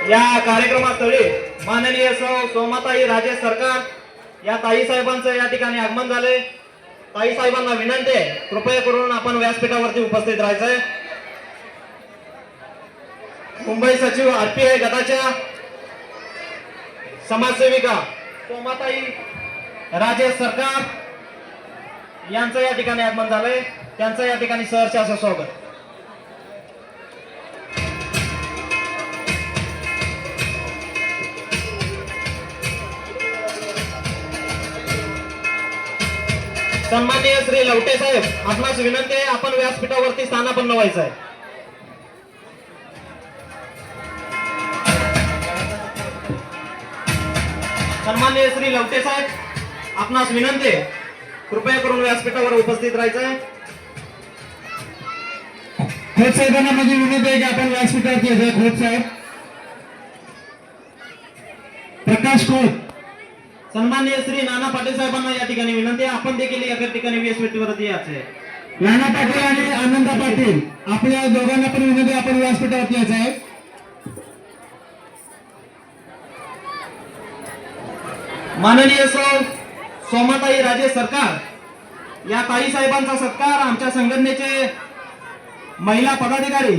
या कार्यक्रमास्थळी माननीय सोमाताई राजे सरकार या ताई साहेबांचं या ठिकाणी आगमन झाले। ताई साहेबांना विनंती आहे, कृपया करून आपण व्यासपीठावरती उपस्थित राहायचंय। मुंबई सचिव आरपीआय गटाच्या समाजसेविका सोमाताई राजे सरकार यांचं या ठिकाणी आगमन झालंय, त्यांचं या ठिकाणी सहर्ष असं स्वागत। सन्माननीय श्री लवटे साहेब, आपणास विनंती आहे, आपण व्यासपीठावरती स्थानापन्न व्हायचं आहे। सन्माननीय श्री लवटे साहेब, आपणास विनंती आहे, कृपया करून व्यासपीठावर उपस्थित राहायचं आहे। खोत साहेबांना माझी विनंती आहे की आपण व्यासपीठावरती यायचं। खोत साहेब, प्रकाश खोत। सन्माननीय श्री नाना पाटील साहेबांना या ठिकाणी विनंती आहे, आपण देखील या ठिकाणी व्यासपीठावरती यायचं आहे। नाना पाटील आणि आनंदा पाटील, आपल्या दोघांना पण विनंती आहे, आपण व्यासपीठावरती यायचं आहे। माननीय सोमाताई राजे सरकार या ताई साहेबांचा सत्कार आमच्या संघटनेचे महिला पदाधिकारी